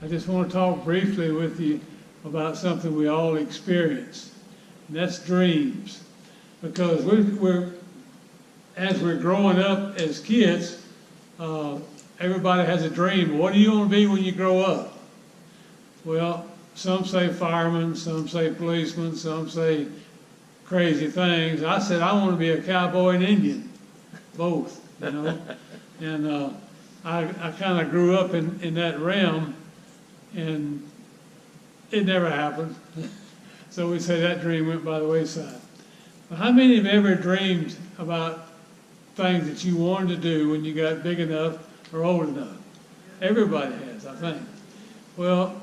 I just want to talk briefly with you about something we all experience, and that's dreams. Because as we're growing up as kids, everybody has a dream. What do you want to be when you grow up? Well, some say fireman, some say policeman, some say crazy things. I said I want to be a cowboy and Indian, both, you know. And I kind of grew up in that realm, and it never happened. So we say that dream went by the wayside. But how many have ever dreamed about things that you wanted to do when you got big enough or old enough? Everybody has, I think. Well,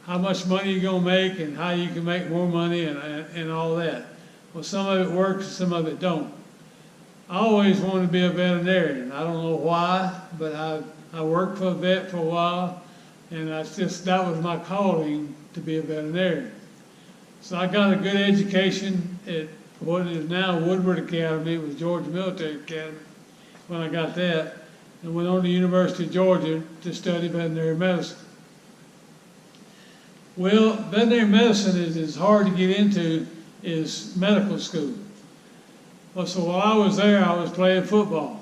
how much money you're going to make and how you can make more money and all that. Well, some of it works and some of it don't. I always wanted to be a veterinarian. I don't know why, but I worked for a vet for a while, and that was my calling, to be a veterinarian. So I got a good education at what is now Woodward Academy. It was Georgia Military Academy when I got that, and went on to the University of Georgia to study veterinary medicine. Well, veterinary medicine is hard to get into, is medical school. Well, so while I was there, I was playing football.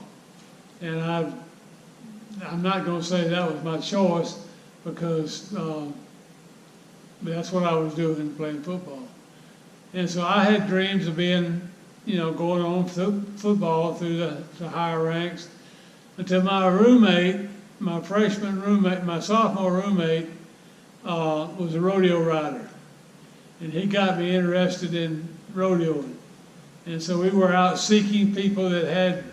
And I'm not going to say that was my choice, because that's what I was doing, playing football. And so I had dreams of being, going on football through the higher ranks, until my roommate, my sophomore roommate, was a rodeo rider. And he got me interested in rodeoing. And so we were out seeking people that had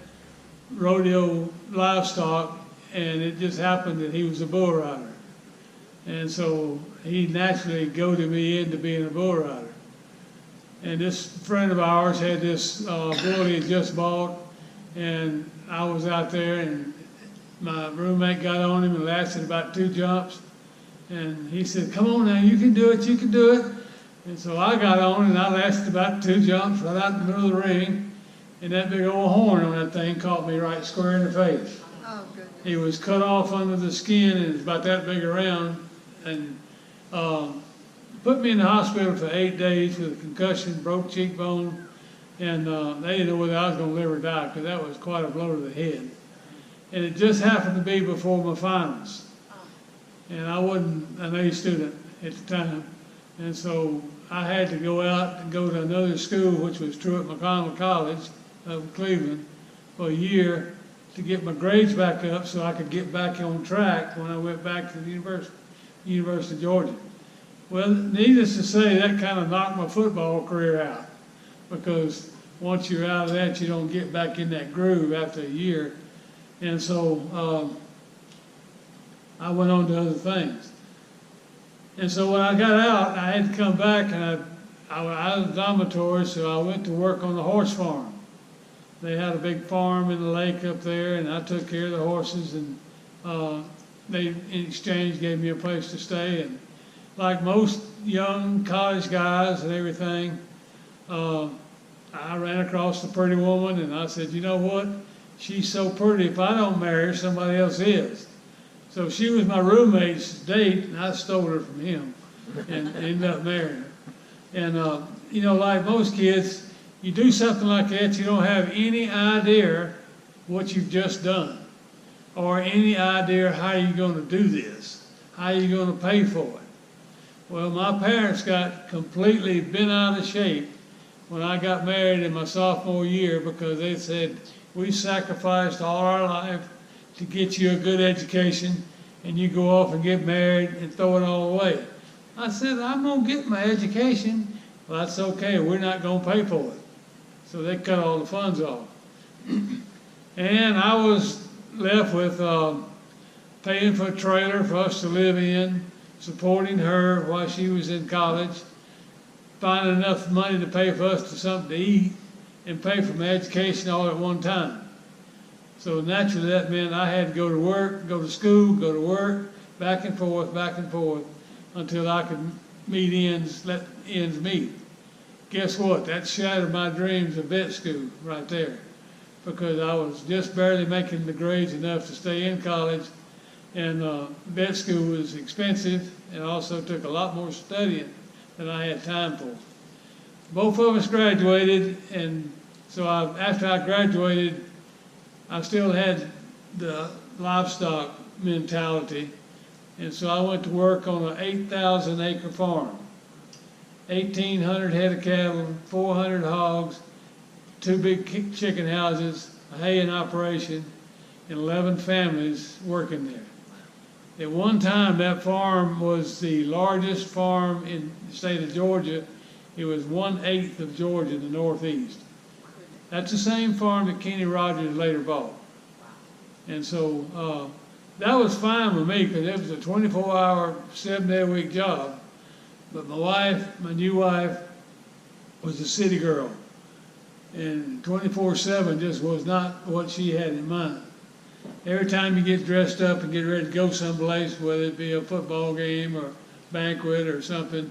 rodeo livestock, and it just happened that he was a bull rider. And so he naturally goaded me into being a bull rider. And this friend of ours had this bull he had just bought, and I was out there, and my roommate got on him and lasted about 2 jumps. And he said, "Come on now, you can do it, you can do it." And so I got on, and I lasted about 2 jumps right out in the middle of the ring, and that big old horn on that thing caught me right square in the face. Oh, goodness. He was cut off under the skin, and it's about that big around, and put me in the hospital for 8 days with a concussion, broke cheekbone, and they didn't know whether I was going to live or die, because that was quite a blow to the head. And it just happened to be before my finals. And I wasn't an A student at the time. And so I had to go out and go to another school, which was Truett McConnell College of Cleveland, for a year to get my grades back up so I could get back on track when I went back to the University of Georgia. Well, needless to say, that kind of knocked my football career out, because once you're out of that, you don't get back in that groove after a year. And so I went on to other things. And so when I got out, I had to come back, and I was out of the dormitory, so I went to work on the horse farm. They had a big farm in the lake up there, and I took care of the horses, and they, in exchange, gave me a place to stay. And like most young college guys and everything, I ran across a pretty woman, and I said, "You know what? She's so pretty, if I don't marry her, somebody else is." So she was my roommate's date, and I stole her from him and ended up marrying her. And, like most kids, you do something like that, you don't have any idea what you've just done, or any idea how you're going to do this, how you're going to pay for it. Well, my parents got completely bent out of shape when I got married in my sophomore year, because they said, "We sacrificed all our life to get you a good education, and you go off and get married and throw it all away." I said, "I'm going to get my education." "Well, that's okay. We're not going to pay for it." So they cut all the funds off. And I was left with paying for a trailer for us to live in, supporting her while she was in college, finding enough money to pay for us to something to eat, and pay for my education all at one time. So naturally that meant I had to go to work, go to school, go to work, back and forth, until I could let ends meet. Guess what? That shattered my dreams of vet school right there, because I was just barely making the grades enough to stay in college, And vet school was expensive and also took a lot more studying than I had time for. Both of us graduated, and so after I graduated, I still had the livestock mentality, and so I went to work on an 8,000 acre farm, 1,800 head of cattle, 400 hogs, 2 big chicken houses, a haying operation, and 11 families working there. At one time, that farm was the largest farm in the state of Georgia. It was 1/8 of Georgia in the Northeast. That's the same farm that Kenny Rogers later bought. And so that was fine with me because it was a 24-hour, 7-day-a-week job. But my wife, my new wife, was a city girl. And 24/7 just was not what she had in mind. Every time you get dressed up and get ready to go someplace, whether it be a football game or banquet or something,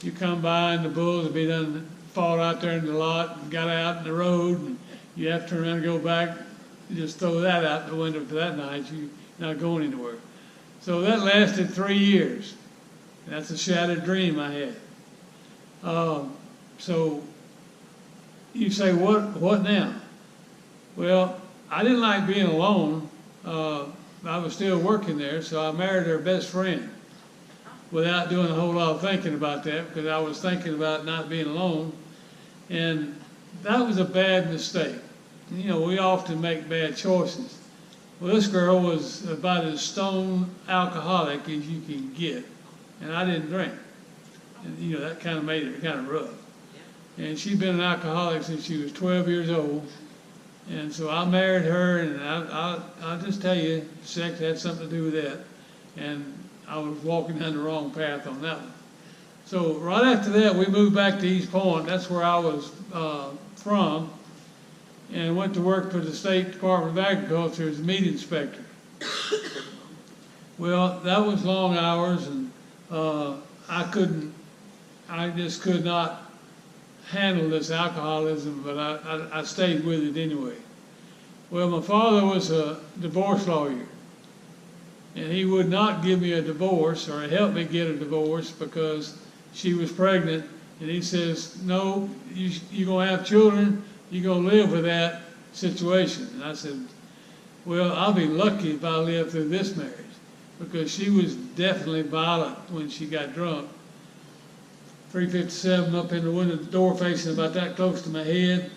you come by and the bulls would be done fought out there in the lot and got out in the road, and you have to turn around and go back and just throw that out the window for that night. You're not going anywhere. So that lasted 3 years. That's a shattered dream I had. So you say, what now? Well, I didn't like being alone. I was still working there, so I married her best friend without doing a whole lot of thinking about that, because I was thinking about not being alone. And that was a bad mistake. You know, we often make bad choices. Well, this girl was about as stone alcoholic as you can get, and I didn't drink. And, you know, that kind of made it kind of rough. And she'd been an alcoholic since she was 12 years old. And so I married her, and I'll just tell you, sex had something to do with that. And I was walking down the wrong path on that one. So right after that, we moved back to East Point. That's where I was from, and went to work for the State Department of Agriculture as a meat inspector. Well, that was long hours, and I just could not handle this alcoholism, but I stayed with it anyway. Well, my father was a divorce lawyer, and he would not give me a divorce or help me get a divorce because she was pregnant, and he says, no, you're going to have children, you're going to live with that situation. And I said, well, I'll be lucky if I live through this marriage, because she was definitely violent when she got drunk. 357 up in the window, the door facing about that close to my head.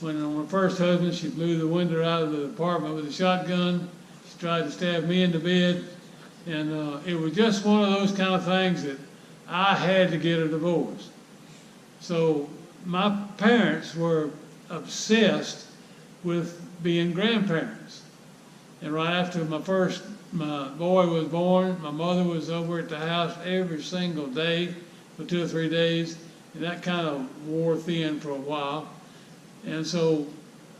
When on her first husband, she blew the window out of the apartment with a shotgun. She tried to stab me in the bed. And it was just one of those kind of things that I had to get a divorce. So my parents were obsessed with being grandparents. And right after my boy was born, my mother was over at the house every single day for 2 or 3 days, and that kind of wore thin for a while. And so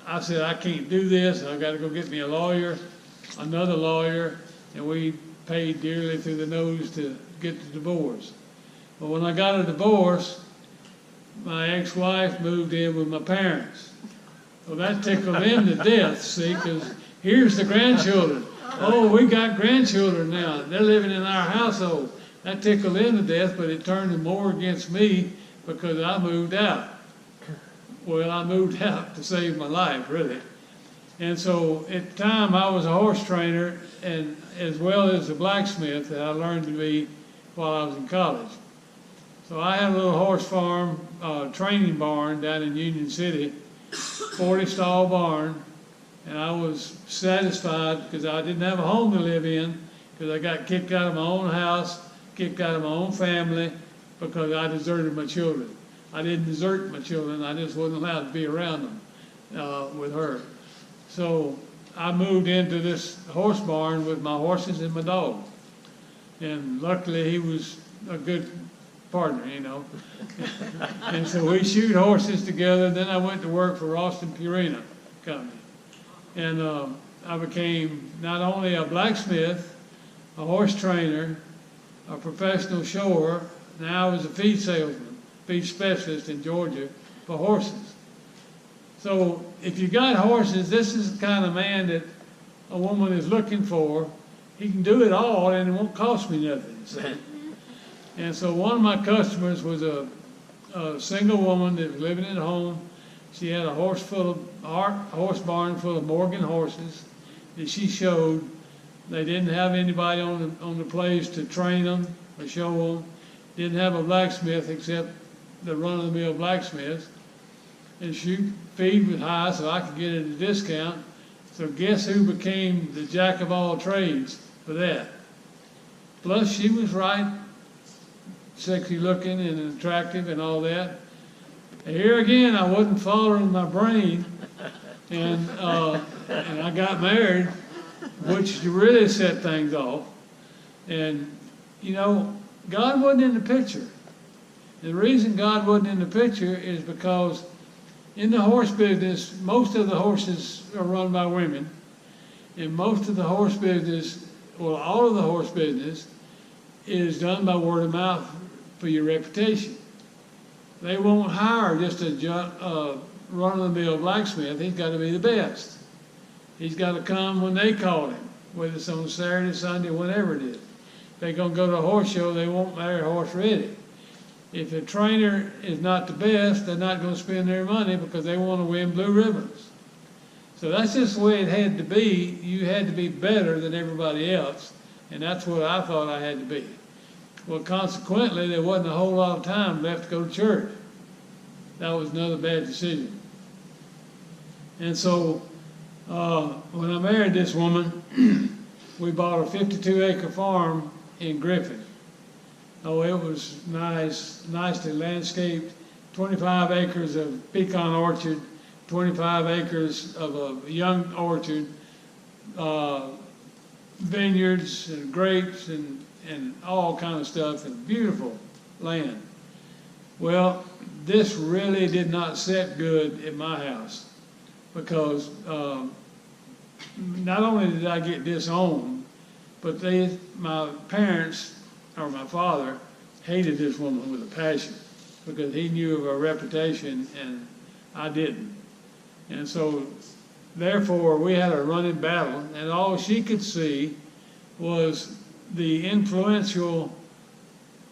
I said, I can't do this. I've got to go get me a lawyer, another lawyer, and we paid dearly through the nose to get the divorce. But when I got a divorce, my ex-wife moved in with my parents. Well, that tickled them to death, see, because here's the grandchildren. Oh, we got grandchildren now. They're living in our household. That tickled them to death, but it turned them more against me because I moved out. Well, I moved out to save my life, really. And so at the time, I was a horse trainer, and as well as a blacksmith that I learned to be while I was in college. So I had a little horse farm, training barn down in Union City, 40-stall barn, and I was satisfied because I didn't have a home to live in, because I got kicked out of my own house, kicked out of my own family, because I deserted my children. I didn't desert my children, I just wasn't allowed to be around them with her. So I moved into this horse barn with my horses and my dog. And luckily he was a good partner, you know. And so we shoot horses together. Then I went to work for Ralston Purina Company. And I became not only a blacksmith, a horse trainer, a professional shower. Now I was a feed salesman, feed specialist in Georgia for horses. So if you got horses, this is the kind of man that a woman is looking for. he can do it all and it won't cost me nothing. So, and so one of my customers was a single woman that was living at home. She had a horse barn full of Morgan horses that she showed. They didn't have anybody on the place to train them or show them. Didn't have a blacksmith except the run-of-the-mill blacksmith. And she feed was high, so I could get it at a discount. So guess who became the jack of all trades for that? Plus she was right, sexy looking and attractive and all that. Here again, I wasn't following my brain, and I got married, which really set things off. And you know, God wasn't in the picture. The reason God wasn't in the picture is because in the horse business, most of the horses are run by women, and most of the horse business, well, all of the horse business is done by word of mouth for your reputation. They won't hire just a run-of-the-mill blacksmith. He's got to be the best. He's got to come when they call him, whether it's on Saturday, Sunday, whatever it is. If they're going to go to a horse show, they won't hire a horse ready. If a trainer is not the best, they're not going to spend their money because they want to win blue ribbons. So that's just the way it had to be. You had to be better than everybody else, and that's what I thought I had to be. Well, consequently, there wasn't a whole lot of time left to go to church. That was another bad decision. And so when I married this woman, we bought a 52-acre farm in Griffin. Oh, it was nice, nicely landscaped, 25 acres of pecan orchard, 25 acres of a young orchard, vineyards and grapes and all kind of stuff, and beautiful land. Well, this really did not set good at my house because not only did I get disowned, but my parents, or my father, hated this woman with a passion because he knew of her reputation and I didn't. And so, therefore, we had a running battle, and all she could see was the influential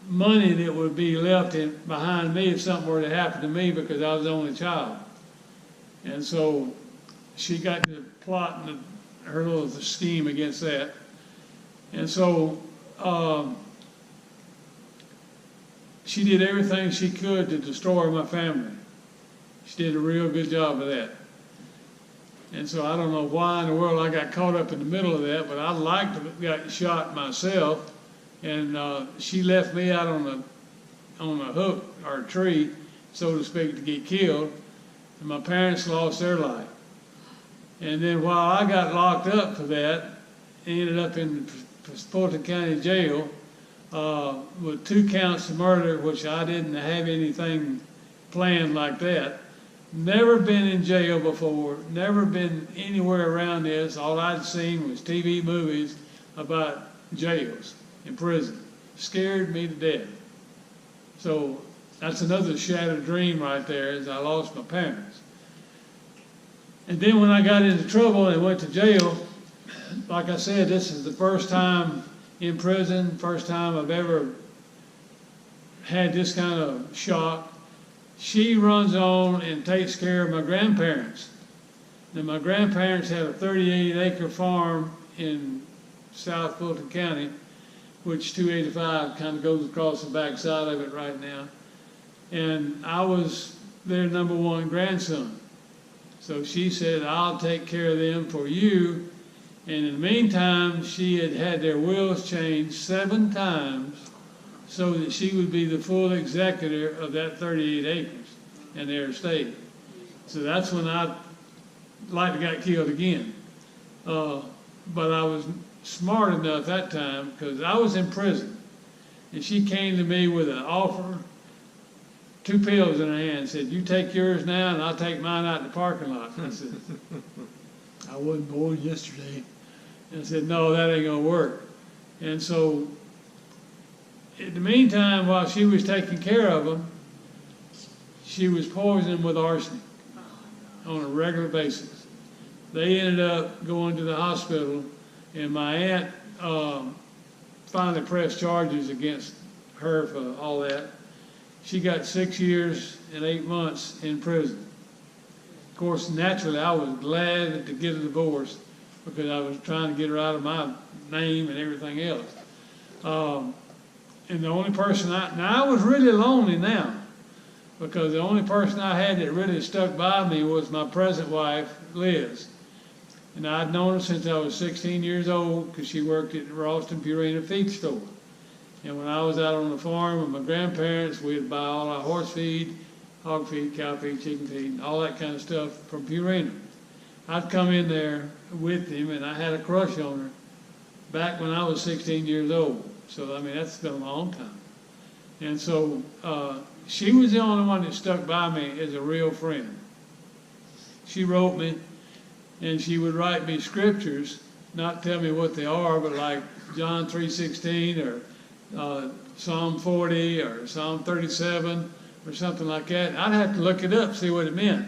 money that would be left behind me if something were to happen to me because I was the only child. And so she got to plotting her little scheme against that. And so she did everything she could to destroy my family. She did a real good job of that. And so I don't know why in the world I got caught up in the middle of that, but I'd like to have got shot myself. And she left me out on a hook or a tree, so to speak, to get killed. And my parents lost their life. And then while I got locked up for that, I ended up in Fulton County Jail with 2 counts of murder, which I didn't have anything planned like that. Never been in jail before, never been anywhere around this. All I'd seen was TV movies about jails and prison. Scared me to death. So that's another shattered dream right there, is I lost my parents. And then when I got into trouble and went to jail, like I said, this is the first time in prison, first time I've ever had this kind of shock. She runs on and takes care of my grandparents. Now, my grandparents had a 38-acre farm in South Fulton County, which 285 kind of goes across the backside of it right now. And I was their #1 grandson. So she said, I'll take care of them for you. And in the meantime, she had had their wills changed 7 times so that she would be the full executor of that 38 acres and their estate. So that's when I likely got killed again. But I was smart enough that time because I was in prison. And she came to me with an offer, 2 pills in her hand, and said, you take yours now and I'll take mine out in the parking lot. And I said, I wasn't born yesterday. And I said, no, that ain't gonna work. And so in the meantime, while she was taking care of them, she was poisoned with arsenic on a regular basis. They ended up going to the hospital, and my aunt finally pressed charges against her for all that. She got 6 years and 8 months in prison. Of course, naturally, I was glad to get a divorce because I was trying to get her out of my name and everything else. And the only person now I was really lonely now, because the only person I had that really stuck by me was my present wife, Liz. And I'd known her since I was 16 years old because she worked at the Ralston Purina feed store. And when I was out on the farm with my grandparents, we'd buy all our horse feed, hog feed, cow feed, chicken feed, all that kind of stuff from Purina. I'd come in there with him, and I had a crush on her back when I was 16 years old. So, I mean, that's been a long time. And so she was the only one that stuck by me as a real friend. She wrote me, and she would write me scriptures, not tell me what they are, but like John 3:16 or Psalm 40 or Psalm 37 or something like that. I'd have to look it up, see what it meant.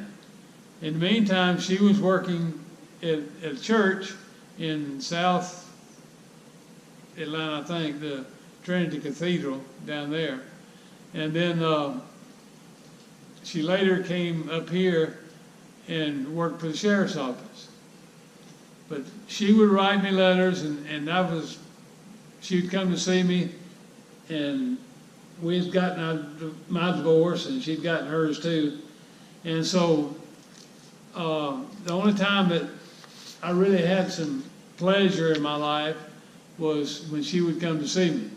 In the meantime, she was working at a church in South Atlanta, I think, the Trinity Cathedral down there. And then she later came up here and worked for the sheriff's office. But she would write me letters, and she would come to see me, and we'd gotten my divorce, and she'd gotten hers too. And so the only time that I really had some pleasure in my life was when she would come to see me.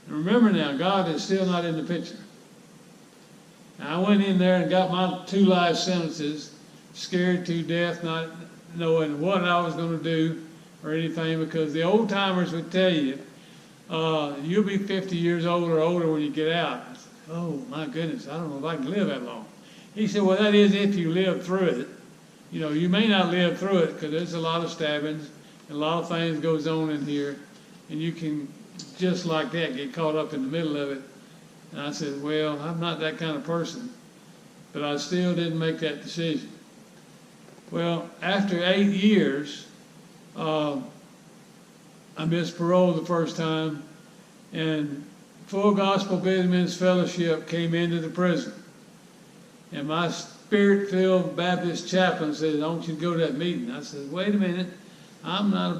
And remember now, God is still not in the picture. Now, I went in there and got my 2 life sentences, scared to death, not knowing what I was going to do or anything, because the old timers would tell you, you'll be 50 years old or older when you get out. I said, oh my goodness, I don't know if I can live that long. He said, well, that is if you live through it. You know, you may not live through it because there's a lot of stabbings and a lot of things goes on in here, and you can just like that get caught up in the middle of it. And I said, well, I'm not that kind of person, but I still didn't make that decision. Well, after 8 years, I missed parole the first time, and Full Gospel Businessmen's Fellowship came into the prison. And my spirit-filled Baptist chaplain said, I want you to go to that meeting. I said, wait a minute, I'm not a